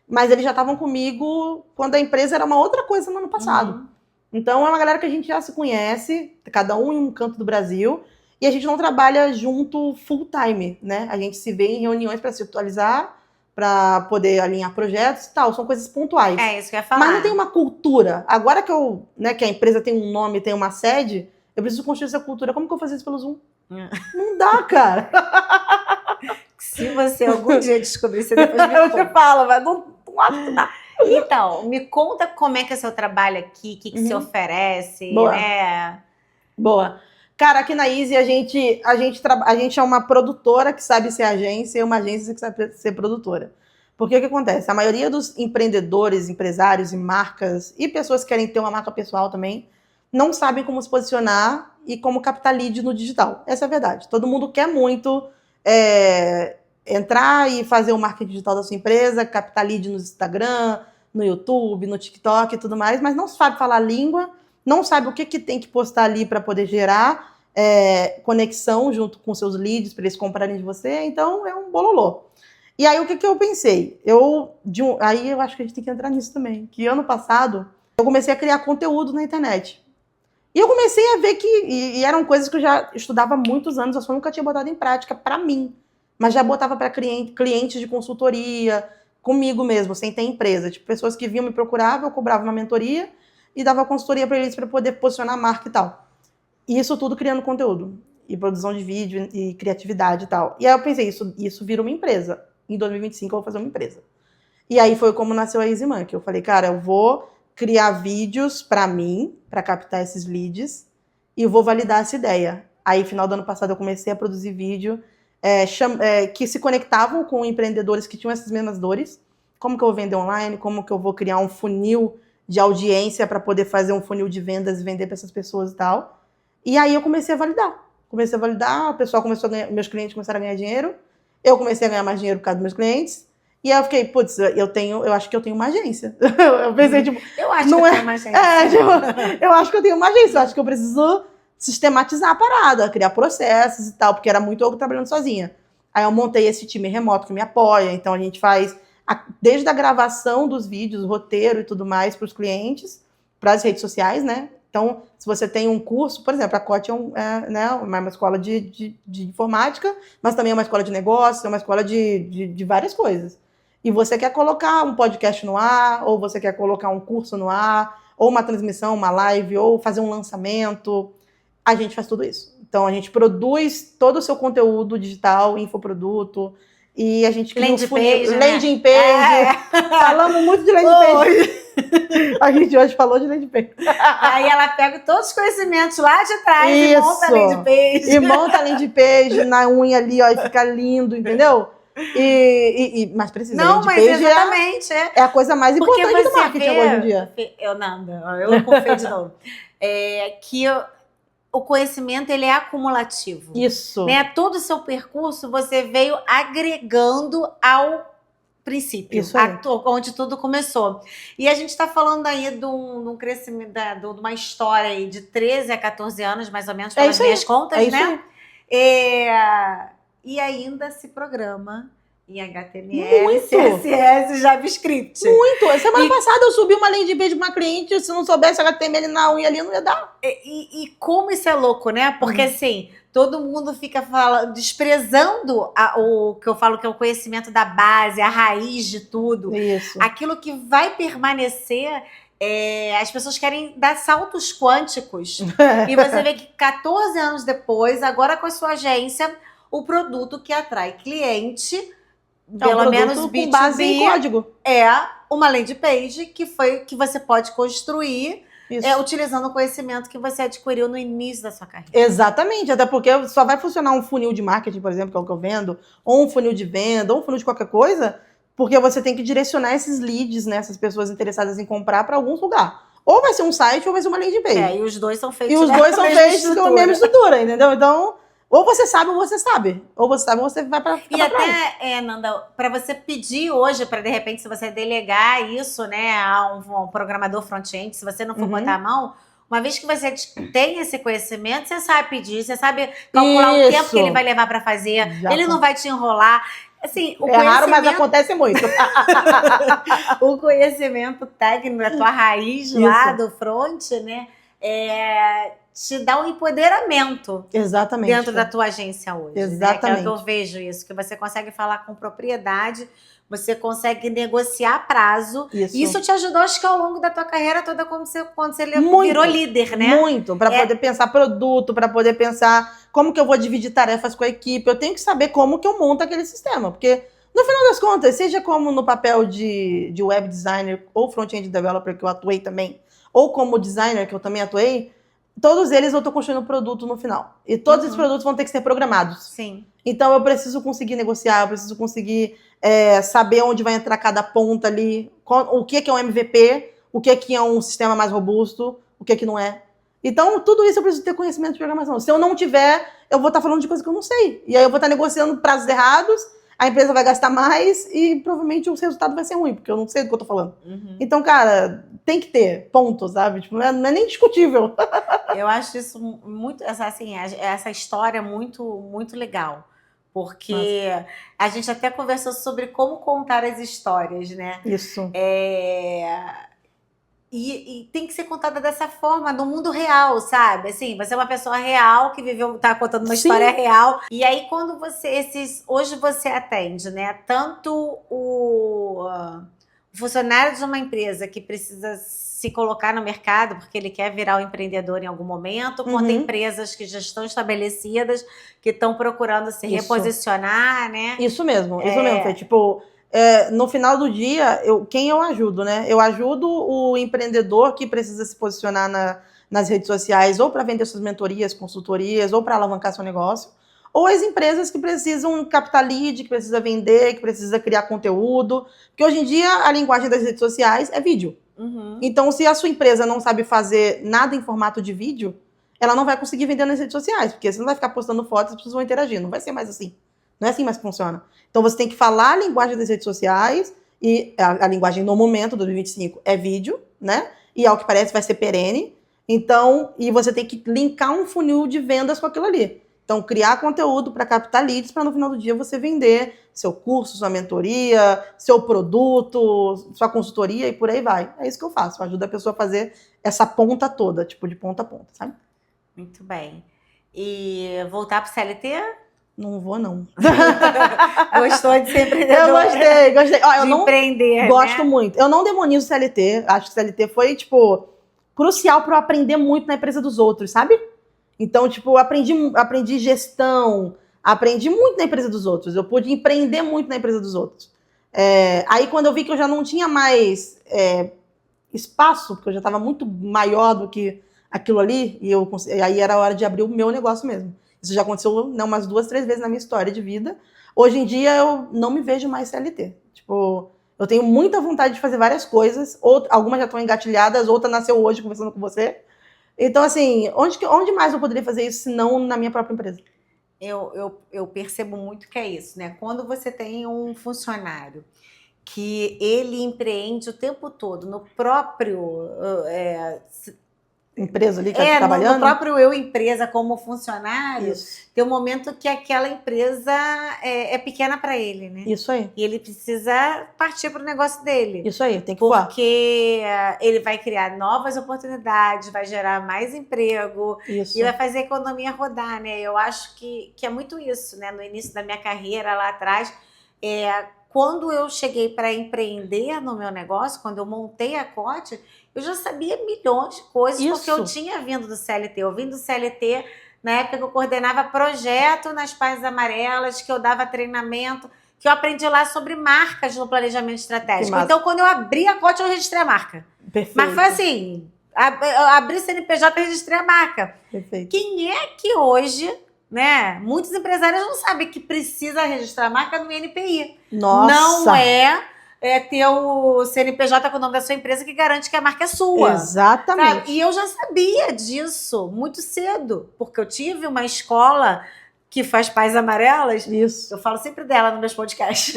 Mas eles já estavam comigo quando a empresa era uma outra coisa no ano passado. Então, é uma galera que a gente já se conhece, cada um em um canto do Brasil, e a gente não trabalha junto full time, né? A gente se vê em reuniões para se atualizar, para poder alinhar projetos e tal. São coisas pontuais. É isso que eu ia falar. Mas não tem uma cultura. Agora que que a empresa tem um nome, tem uma sede, eu preciso construir essa cultura. Como que eu vou fazer isso pelo Zoom? Não dá, cara. Se você algum dia descobrir, você depois me conta. Eu te falo, mas não dá. Então, me conta como é que é seu trabalho aqui, o que você oferece, Boa. né? Boa. Cara, aqui na Easy a gente é uma produtora que sabe ser agência e uma agência que sabe ser produtora. Porque o que acontece? A maioria dos empreendedores, empresários e marcas e pessoas que querem ter uma marca pessoal também não sabem como se posicionar e como captar lead no digital. Essa é a verdade. Todo mundo quer muito entrar e fazer o marketing digital da sua empresa, captar lead no Instagram, no YouTube, no TikTok e tudo mais, mas não sabe falar a língua, não sabe o que tem que postar ali para poder gerar conexão junto com seus leads para eles comprarem de você. Então é um bololô. E aí o que eu pensei? Aí eu acho que a gente tem que entrar nisso também. Que ano passado eu comecei a criar conteúdo na internet. E eu comecei a ver que e eram coisas que eu já estudava há muitos anos, eu só nunca tinha botado em prática para mim. Mas já botava para clientes de consultoria, comigo mesmo, sem ter empresa. Tipo, pessoas que vinham me procuravam, eu cobrava uma mentoria e dava consultoria para eles para poder posicionar a marca e tal. E isso tudo criando conteúdo. E produção de vídeo e criatividade e tal. E aí eu pensei, isso vira uma empresa. Em 2025 eu vou fazer uma empresa. E aí foi como nasceu a Easy Monkey. Eu falei, cara, eu vou criar vídeos para mim, para captar esses leads, e eu vou validar essa ideia. Aí, final do ano passado, eu comecei a produzir vídeo que se conectavam com empreendedores que tinham essas mesmas dores. Como que eu vou vender online? Como que eu vou criar um funil de audiência para poder fazer um funil de vendas e vender para essas pessoas e tal. E aí eu comecei a validar. O pessoal começou a ganhar, meus clientes começaram a ganhar dinheiro, eu comecei a ganhar mais dinheiro por causa dos meus clientes, e aí eu fiquei, putz, eu acho que eu tenho uma agência. Eu pensei, tipo... Eu acho que eu tenho uma agência. Eu acho que eu tenho uma agência, eu acho que eu preciso sistematizar a parada, criar processos e tal, porque era muito eu trabalhando sozinha. Aí eu montei esse time remoto que me apoia, então a gente faz desde a gravação dos vídeos, roteiro e tudo mais para os clientes, para as redes sociais, né? Então, se você tem um curso, por exemplo, a COT né, uma escola de informática, mas também é uma escola de negócios, é uma escola de várias coisas. E você quer colocar um podcast no ar, ou você quer colocar um curso no ar, ou uma transmissão, uma live, ou fazer um lançamento, a gente faz tudo isso. Então, a gente produz todo o seu conteúdo digital, infoproduto, e a gente cria landing page. Falamos muito de landing page. A gente hoje falou de landing page. Aí ela pega todos os conhecimentos lá de trás e monta a landing page. E monta a landing page na unha ali, ó, e fica lindo, entendeu? Mas precisa. Não, mas exatamente. É a coisa mais importante do marketing hoje em dia. Eu confio de novo. Que o conhecimento, ele é acumulativo. Isso. Né? Todo o seu percurso, você veio agregando ao princípio, onde tudo começou. E a gente está falando aí de um crescimento, de uma história aí de 13 a 14 anos, mais ou menos, pelas minhas contas, né? E ainda se programa em HTML, CSS, JavaScript. Muito. Semana passada eu subi uma landing page de uma cliente, se não soubesse HTML na unha ali, não ia dar. E como isso é louco, né? Porque assim, todo mundo fica desprezando o que eu falo que é o conhecimento da base, a raiz de tudo. Isso. Aquilo que vai permanecer. As pessoas querem dar saltos quânticos. E você vê que 14 anos depois, agora com a sua agência, o produto que atrai cliente, pelo menos B2B, com base em código. É uma landing page que você pode construir utilizando o conhecimento que você adquiriu no início da sua carreira. Exatamente, até porque só vai funcionar um funil de marketing, por exemplo, que é o que eu vendo, ou um funil de venda, ou um funil de qualquer coisa, porque você tem que direcionar esses leads, né, essas pessoas interessadas em comprar para algum lugar. Ou vai ser um site, ou vai ser uma landing page. E os dois são feitos com a mesma estrutura, entendeu? Então, ou você sabe ou você sabe. Ou você sabe ou você vai para E até, Nanda, para você pedir hoje, para de repente, se você delegar isso, né, a um programador front-end, se você não for botar a mão, uma vez que você tem esse conhecimento, você sabe pedir, você sabe calcular o tempo que ele vai levar para fazer, ele não vai te enrolar. Assim, raro, mas acontece muito. O conhecimento técnico da tua raiz lá do front, né, te dá um empoderamento. Exatamente. Dentro da tua agência hoje. Exatamente. Né? Que é o que eu vejo isso, que você consegue falar com propriedade, você consegue negociar prazo. Isso te ajudou, acho que ao longo da tua carreira toda, quando você virou líder, né? Muito, para poder pensar produto, para poder pensar como que eu vou dividir tarefas com a equipe. Eu tenho que saber como que eu monto aquele sistema, porque no final das contas, seja como no papel de web designer ou front-end developer, que eu atuei também, ou como designer, que eu também atuei, todos eles eu estou construindo um produto no final. E todos esses produtos vão ter que ser programados. Sim. Então eu preciso conseguir negociar, eu preciso conseguir saber onde vai entrar cada ponta ali, o que é um MVP, o que é um sistema mais robusto, o que não é. Então, tudo isso eu preciso ter conhecimento de programação. Se eu não tiver, eu vou estar falando de coisa que eu não sei. E aí eu vou estar negociando prazos errados, a empresa vai gastar mais e provavelmente o resultado vai ser ruim, porque eu não sei do que eu tô falando. Então, cara, tem que ter ponto, sabe? Tipo, não é nem discutível. Eu acho isso muito, assim, essa história muito, muito legal. Porque a gente até conversou sobre como contar as histórias, né? Isso. E tem que ser contada dessa forma, no mundo real, sabe? Assim, você é uma pessoa real que viveu, tá contando uma história real. E aí, quando hoje você atende, né? Tanto o funcionário de uma empresa que precisa se colocar no mercado porque ele quer virar um empreendedor em algum momento, quanto empresas que já estão estabelecidas, que estão procurando se reposicionar, né? Isso mesmo, Fê. Tipo, no final do dia, quem eu ajudo, né? Eu ajudo o empreendedor que precisa se posicionar nas redes sociais, ou para vender suas mentorias, consultorias, ou para alavancar seu negócio, ou as empresas que precisam captar lead, que precisa vender, que precisa criar conteúdo. Porque hoje em dia, a linguagem das redes sociais é vídeo. Então, se a sua empresa não sabe fazer nada em formato de vídeo, ela não vai conseguir vender nas redes sociais, porque você não vai ficar postando fotos e as pessoas vão interagir. Não vai ser mais assim. Não é assim mais que funciona. Então, você tem que falar a linguagem das redes sociais, e a linguagem no momento, 2025, é vídeo, né? E ao que parece vai ser perene. Então, e você tem que linkar um funil de vendas com aquilo ali. Então, criar conteúdo para captar leads, para no final do dia você vender seu curso, sua mentoria, seu produto, sua consultoria e por aí vai. É isso que eu faço. Eu ajudo a pessoa a fazer essa ponta toda, tipo, de ponta a ponta, sabe? Muito bem. E voltar pro CLT? Não vou, não. Gostou de ser empreendedora? Eu gostei. Ó, eu de não empreender, gosto né? muito. Eu não demonizo o CLT. Acho que o CLT foi, tipo, crucial para eu aprender muito na empresa dos outros, sabe? Então, tipo, aprendi gestão, aprendi muito na empresa dos outros. Eu pude empreender muito na empresa dos outros. Aí, quando eu vi que eu já não tinha mais espaço, porque eu já estava muito maior do que aquilo ali, e aí era a hora de abrir o meu negócio mesmo. Isso já aconteceu não umas 2, 3 vezes na minha história de vida. Hoje em dia, eu não me vejo mais CLT. Tipo, eu tenho muita vontade de fazer várias coisas. Algumas já estão engatilhadas, outra nasceu hoje conversando com você. Então, assim, onde mais eu poderia fazer isso se não na minha própria empresa? Eu percebo muito que é isso, né? Quando você tem um funcionário que ele empreende o tempo todo no próprio... empresa ali que tá trabalhando? No próprio eu, empresa, como funcionário, Isso. tem um momento que aquela empresa é pequena para ele, né? Isso aí. E ele precisa partir para o negócio dele. Isso aí, tem que voar. Porque ele vai criar novas oportunidades, vai gerar mais emprego. Isso. E vai fazer a economia rodar, né? Eu acho que é muito isso, né? No início da minha carreira, lá atrás, quando eu cheguei para empreender no meu negócio, quando eu montei a Cote, eu já sabia milhões de coisas, Isso. porque eu tinha vindo do CLT. Eu vim do CLT na época que eu coordenava projeto nas Páginas Amarelas, que eu dava treinamento, que eu aprendi lá sobre marcas no planejamento estratégico. Então, quando eu abri a Cote, eu registrei a marca. Perfeito. Mas foi assim, eu abri o CNPJ e registrei a marca. Perfeito. Quem é que hoje, né, muitos empresários não sabem que precisa registrar a marca no INPI. Nossa! Não ter o CNPJ com o nome da sua empresa que garante que a marca é sua. Exatamente. Sabe? E eu já sabia disso muito cedo, porque eu tive uma escola que faz Páginas Amarelas. Isso. Eu falo sempre dela nos meus podcasts.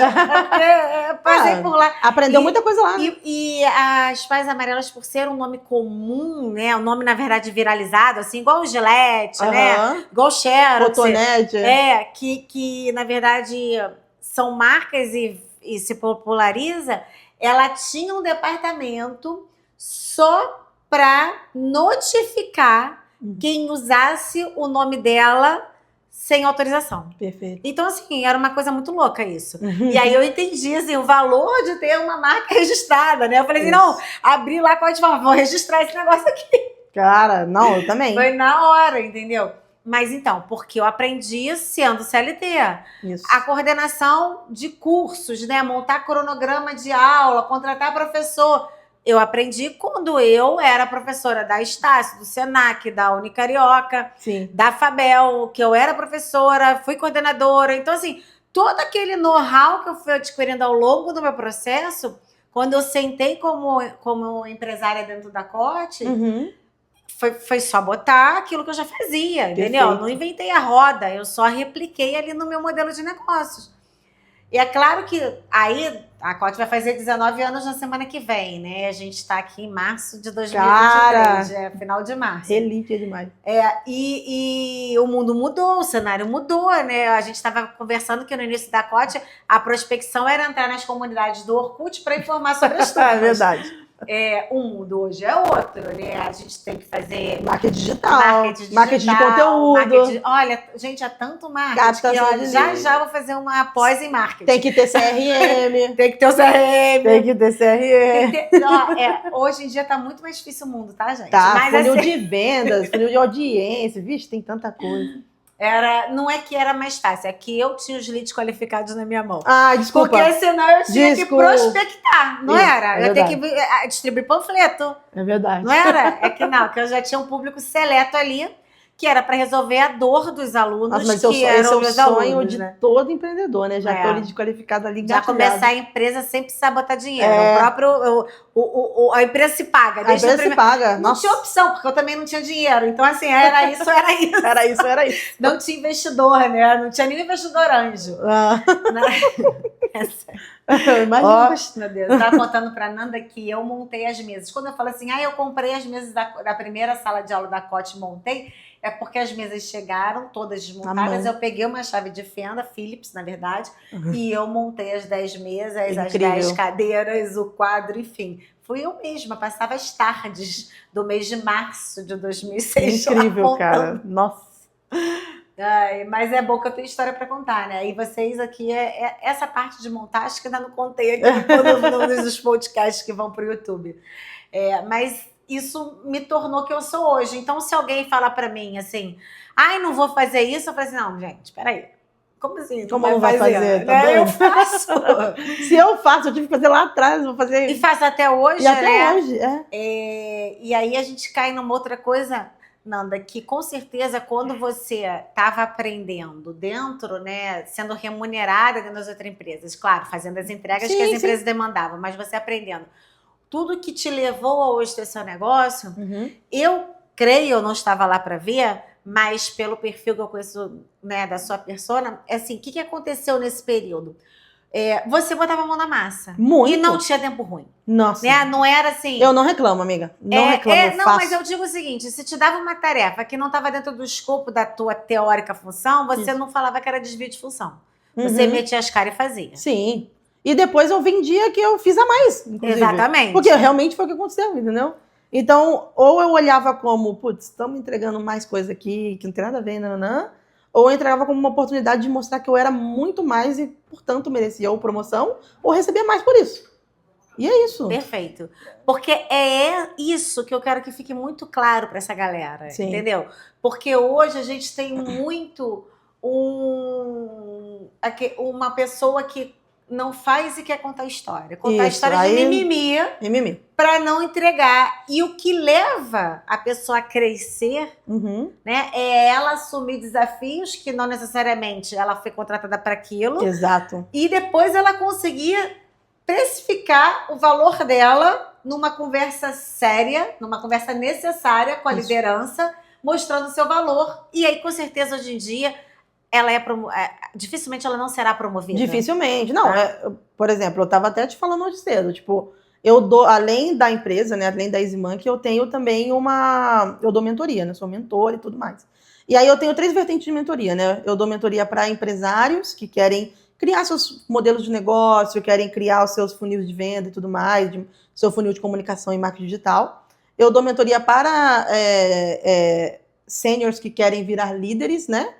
Passei por lá. Aprendeu muita coisa lá, né? E as Páginas Amarelas, por ser um nome comum, né? Um nome, na verdade, viralizado, assim, igual o Gillette, né? Igual o Xerox. Cotonete. Que, na verdade, são marcas e se populariza, ela tinha um departamento só para notificar quem usasse o nome dela sem autorização. Perfeito. Então, assim, era uma coisa muito louca isso. E aí eu entendi, assim, o valor de ter uma marca registrada, né? Eu falei assim, não, abri lá, vou registrar esse negócio aqui. Cara, não, eu também. Foi na hora, entendeu? Mas então, porque eu aprendi sendo CLT. Isso. A coordenação de cursos, né? Montar cronograma de aula, contratar professor. Eu aprendi quando eu era professora da Estácio, do Senac, da Unicarioca, Sim. da Fabel, que eu era professora, fui coordenadora. Então, assim, todo aquele know-how que eu fui adquirindo ao longo do meu processo, quando eu sentei como empresária dentro da Cote, foi só botar aquilo que eu já fazia, entendeu? Perfeito. Não inventei a roda, eu só repliquei ali no meu modelo de negócios. E é claro que aí a Cote vai fazer 19 anos na semana que vem, né? A gente está aqui em março de 2023, final de março. Relíquia demais. E o mundo mudou, o cenário mudou, né? A gente estava conversando que no início da Cote a prospecção era entrar nas comunidades do Orkut para informar sobre as turmas. É verdade. O mundo hoje é outro, né? A gente tem que fazer marketing digital, marketing de conteúdo. Olha, gente, há tanto marketing que já vou fazer uma pós em marketing. Tem que ter CRM. Tem que ter o CRM. Tem que ter CRM. Hoje em dia tá muito mais difícil o mundo, tá, gente? Tá, mas funil de vendas, funil de audiência, vixe, tem tanta coisa. Não é que era mais fácil, é que eu tinha os leads qualificados na minha mão. Ah, desculpa. Porque senão eu tinha que prospectar, não era? Eu tinha que distribuir panfleto. É verdade. Não era? Que eu já tinha um público seleto ali, que era para resolver a dor dos alunos. Nossa, mas que eram esse é o sonho alunos, de né? todo empreendedor, né? Já tô lead qualificado ali, já começar a empresa sem precisar botar dinheiro. A empresa se paga. A empresa se paga. Não tinha opção, porque eu também não tinha dinheiro. Então, assim, era isso. Era isso. Não tinha investidor, né? Não tinha nem investidor anjo. essa. Imagina. Meu Deus, eu tava contando pra Nanda que eu montei as mesas. Quando eu falo assim, eu comprei as mesas da primeira sala de aula da COT e montei, é porque as mesas chegaram, todas desmontadas, eu peguei uma chave de fenda, Philips, na verdade, e eu montei as 10 mesas, Incrível. as 10 cadeiras, o quadro, enfim. Fui eu mesma, passava as tardes do mês de março de 2006. Incrível, cara. Nossa. Mas é bom que eu tenho história para contar, né? E vocês aqui, essa parte de montar, acho que ainda não contei aqui nos podcasts que vão para o YouTube. Mas isso me tornou que eu sou hoje. Então, se alguém falar para mim assim, não vou fazer isso, eu falo assim, não, gente, peraí. Como assim? Como não vai fazer? Tá Eu faço. Se eu faço, eu tive que fazer lá atrás, vou fazer. E faço até hoje, e até né? hoje, E aí a gente cai numa outra coisa, Nanda, que com certeza quando você estava aprendendo dentro, né, sendo remunerada dentro das outras empresas, claro, fazendo as entregas que as empresas demandavam, mas você aprendendo, tudo que te levou a hoje ter seu negócio, eu creio, eu não estava lá para ver, mas pelo perfil que eu conheço, né, da sua persona, assim, o que aconteceu nesse período? Você botava a mão na massa. Muito. E não tinha tempo ruim. Nossa. Né? Não era assim... Eu não reclamo, amiga. Não reclamo, Não, faço. mas eu digo o seguinte, se te dava uma tarefa que não estava dentro do escopo da tua teórica função, você não falava que era desvio de função. Você metia as caras e fazia. Sim. E depois eu vendia que eu fiz a mais, inclusive. Exatamente. Porque realmente foi o que aconteceu, entendeu? Então, ou eu olhava como, putz, estamos entregando mais coisa aqui, que não tem nada a ver, nananã, ou eu entregava como uma oportunidade de mostrar que eu era muito mais e, portanto, merecia ou promoção, ou recebia mais por isso. E é isso. Perfeito. Porque é isso que eu quero que fique muito claro para essa galera, entendeu? Porque hoje a gente tem muito uma pessoa que não faz e quer contar história. Contar história de mimimi para não entregar. E o que leva a pessoa a crescer, né, é ela assumir desafios que não necessariamente ela foi contratada para aquilo. Exato. E depois ela conseguir precificar o valor dela numa conversa séria, numa conversa necessária com a liderança, mostrando o seu valor. E aí, com certeza, hoje em dia, ela dificilmente ela não será promovida. Dificilmente. Não, por exemplo, eu estava até te falando hoje cedo, tipo, além da empresa, né, além da EasyMonkey, eu tenho também eu dou mentoria, né, sou mentora e tudo mais. E aí eu tenho 3 vertentes de mentoria, né, eu dou mentoria para empresários que querem criar seus modelos de negócio, querem criar os seus funis de venda e tudo mais, seu funil de comunicação e marketing digital. Eu dou mentoria para seniors que querem virar líderes, né?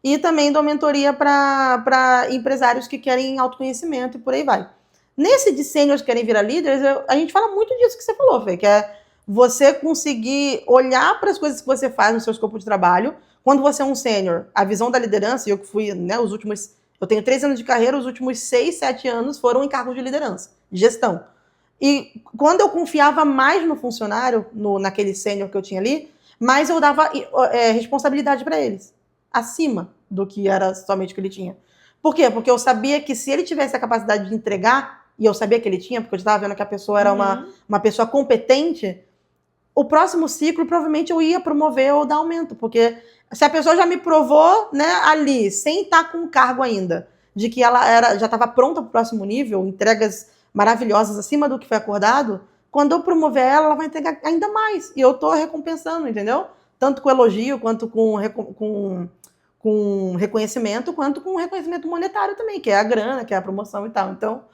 E também dou mentoria para empresários que querem autoconhecimento e por aí vai. Nesse de seniors que querem virar líderes, a gente fala muito disso que você falou, Fê, que é você conseguir olhar para as coisas que você faz no seu escopo de trabalho. Quando você é um sênior, a visão da liderança, eu que fui, né, eu tenho 3 anos de carreira, os últimos 6, 7 anos foram em cargos de liderança, de gestão. E quando eu confiava mais no funcionário, naquele sênior que eu tinha ali, mais eu dava responsabilidade para eles, acima do que era somente o que ele tinha. Por quê? Porque eu sabia que se ele tivesse a capacidade de entregar, e eu sabia que ele tinha, porque eu estava vendo que a pessoa era uma pessoa competente, o próximo ciclo provavelmente eu ia promover ou dar aumento, porque se a pessoa já me provou, né, ali, sem estar com cargo ainda, de que ela já estava pronta para o próximo nível, entregas maravilhosas acima do que foi acordado, quando eu promover ela vai entregar ainda mais. E eu estou recompensando, entendeu? Tanto com elogio, quanto com reconhecimento, quanto com reconhecimento monetário também, que é a grana, que é a promoção e tal. Então,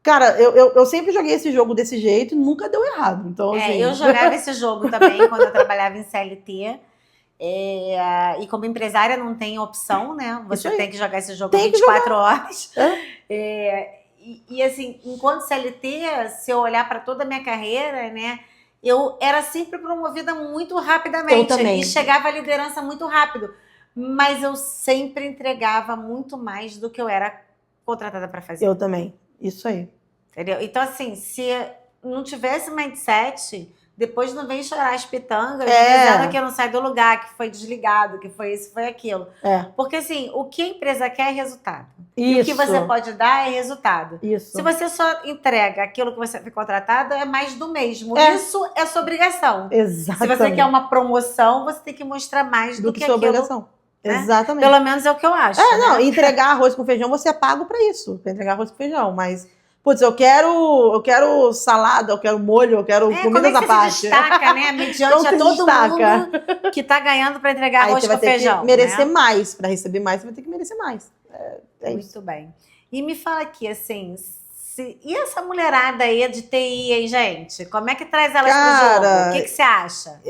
cara, eu sempre joguei esse jogo desse jeito e nunca deu errado. Então, assim... Eu jogava esse jogo também quando eu trabalhava em CLT. E como empresária não tem opção, né? Você tem que jogar esse jogo 24 horas. E assim, enquanto CLT, se eu olhar para toda a minha carreira, né? Eu era sempre promovida muito rapidamente. Eu também. E chegava à liderança muito rápido. Mas eu sempre entregava muito mais do que eu era contratada para fazer. Eu também. Isso aí. Entendeu? Então, assim, se não tivesse mindset, depois não vem chorar as pitangas dizendo que eu não saio do lugar, que foi desligado, que foi isso, foi aquilo. Porque, assim, o que a empresa quer é resultado. Isso. E o que você pode dar é resultado. Isso. Se você só entrega aquilo que você foi contratado, é mais do mesmo. Isso é sua obrigação. Exatamente. Se você quer uma promoção, você tem que mostrar mais do que sua aquilo obrigação. né? Exatamente. Pelo menos é o que eu acho. Não, entregar arroz com feijão, você é pago pra isso, pra entregar arroz com feijão, mas, putz, eu quero salada, eu quero molho, eu quero comidas à parte. Como é que você se destaca, né? Mediante a todo mundo que tá ganhando pra entregar arroz com feijão. Aí você vai ter que merecer mais, pra receber mais, você vai ter que merecer mais. É Muito isso. bem. E me fala aqui, assim, e essa mulherada aí de TI, hein, gente? Como é que traz elas pro jogo? O que você acha?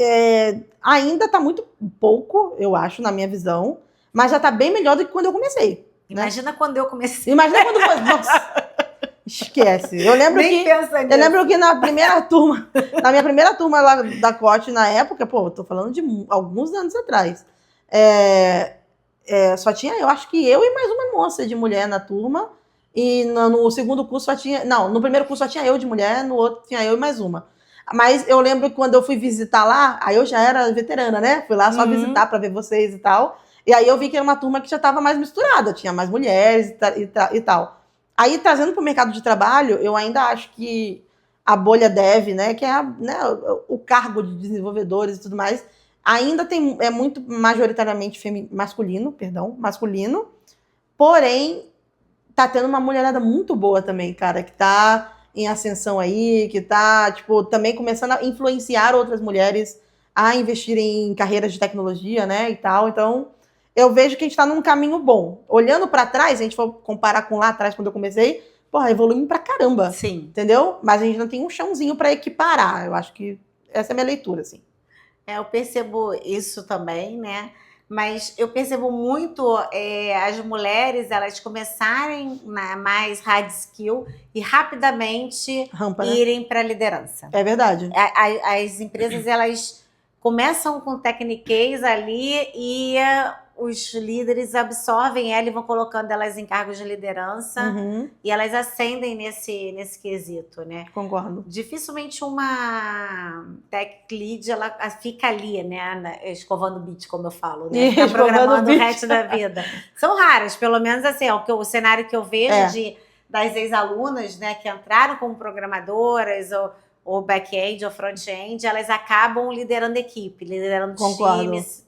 Ainda tá muito pouco, eu acho, na minha visão, mas já tá bem melhor do que quando eu comecei. Imagina quando eu comecei. Imagina quando foi. Nossa, esquece. Eu lembro que na minha primeira turma lá da COT, na época, pô, eu tô falando de alguns anos atrás, só tinha, eu acho que eu e mais uma moça de mulher na turma, e no segundo curso só tinha, não, no primeiro curso só tinha eu de mulher, no outro tinha eu e mais uma. Mas eu lembro que quando eu fui visitar lá, aí eu já era veterana, né? Fui lá só visitar pra ver vocês e tal. E aí eu vi que era uma turma que já estava mais misturada, tinha mais mulheres e tal. Aí, trazendo para o mercado de trabalho, eu ainda acho que a bolha dev, né, que é o cargo de desenvolvedores e tudo mais, ainda é muito majoritariamente masculino, porém, tá tendo uma mulherada muito boa também, cara, que tá em ascensão aí, que tá, tipo, também começando a influenciar outras mulheres a investirem em carreiras de tecnologia, né, e tal. Então, eu vejo que a gente tá num caminho bom. Olhando pra trás, se a gente for comparar com lá atrás, quando eu comecei, porra, evoluindo pra caramba. Sim. Entendeu? Mas a gente não tem um chãozinho pra equiparar. Eu acho que essa é a minha leitura, assim. Eu percebo isso também, né? Mas eu percebo muito as mulheres, elas começarem mais hard skill e rapidamente irem para a liderança. É verdade. As empresas, elas começam com techniquez ali e os líderes absorvem ela e vão colocando elas em cargos de liderança e elas ascendem nesse quesito, né? Concordo. Dificilmente uma tech lead, ela fica ali, né? Escovando o beat, como eu falo, né? Fica programando o resto da vida. São raras, pelo menos assim, o cenário que eu vejo das ex-alunas, né, que entraram como programadoras ou back-end ou front-end, elas acabam liderando equipe, liderando times,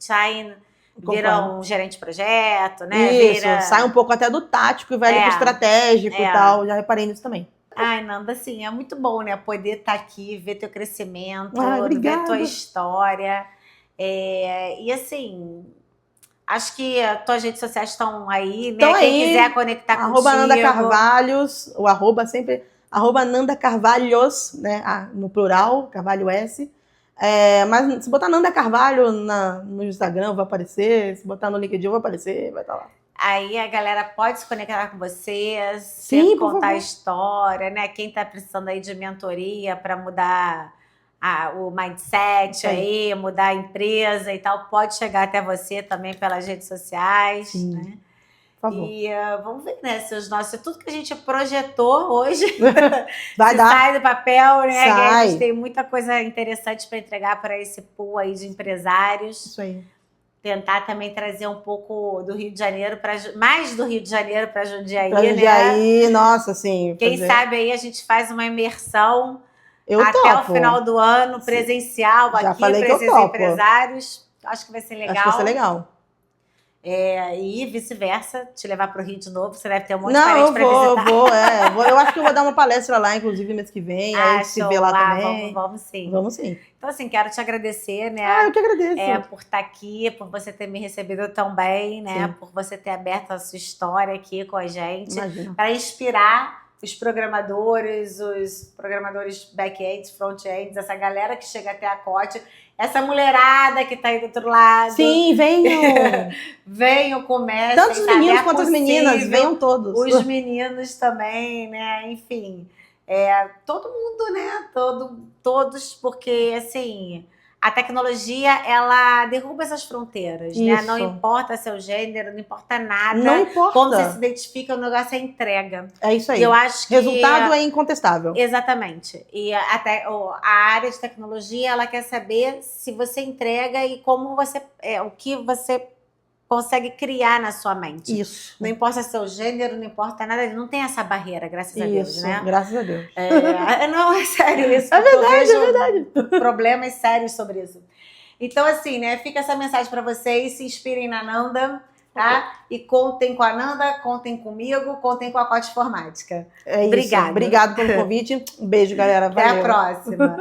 viram um gerente de projeto, né? Isso, sai um pouco até do tático e vai ali pro estratégico e tal. Já reparei nisso também. Ai, Nanda, assim, é muito bom, né? Poder estar aqui, ver teu crescimento, ver tua história. E assim, acho que as tuas redes sociais estão aí, né? Quem quiser conectar contigo. Nanda Carvalhos, o arroba sempre, @Nanda Carvalhos, né? No plural, Carvalho S. Mas se botar Nanda Carvalho no Instagram, vai aparecer. Se botar no LinkedIn, vai aparecer, vai estar lá. Aí a galera pode se conectar com você, sempre contar a história, né? Quem está precisando aí de mentoria para mudar o mindset aí, mudar a empresa e tal, pode chegar até você também pelas redes sociais. Sim. Né? Por favor. E vamos ver, né? Tudo que a gente projetou hoje vai dar. Sai do papel, né? Sai. A gente tem muita coisa interessante para entregar para esse pool aí de empresários. Isso aí. Tentar também trazer um pouco do Rio de Janeiro, mais do Rio de Janeiro para Jundiaí, pra Jundiaí, né? Nossa, sim. Quem sabe aí a gente faz uma imersão até topo. o final do ano, presencial, já aqui para esses empresários. Acho que vai ser legal. Acho que vai ser legal. E vice-versa, te levar para o Rio de novo, você deve ter um monte de parente para visitar. Eu vou. Eu acho que eu vou dar uma palestra lá, inclusive, mês que vem. Aí a gente se vê lá também. Vamos sim. Vamos sim. Então, assim, quero te agradecer, né? Eu que agradeço. Por estar aqui, por você ter me recebido tão bem, né? Sim. Por você ter aberto a sua história aqui com a gente. Imagina. Para inspirar os programadores back-ends, front-ends, essa galera que chega até a COT, essa mulherada que tá aí do outro lado. Sim, venham! Venham, comecem. Tanto os meninos quanto as meninas, venham todos. Os meninos também, né? Enfim, todo mundo, né? Todos, porque, assim, a tecnologia, ela derruba essas fronteiras, né? Não importa seu gênero, não importa nada. Não importa. Como você se identifica, o negócio é entrega. É isso aí. E eu acho que... Resultado é incontestável. Exatamente. E até a área de tecnologia, ela quer saber se você entrega e como você... o que você consegue criar na sua mente. Isso. Não importa seu gênero, não importa nada, não tem essa barreira, graças a Deus, né? Graças a Deus. Não, é sério isso. É verdade. Problemas sérios sobre isso. Então, assim, né? Fica essa mensagem para vocês, se inspirem na Nanda, tá? E contem com a Nanda, contem comigo, contem com a Cote Informática. É isso. Obrigada. Obrigado pelo convite. Um beijo, galera. Até Valeu. a próxima.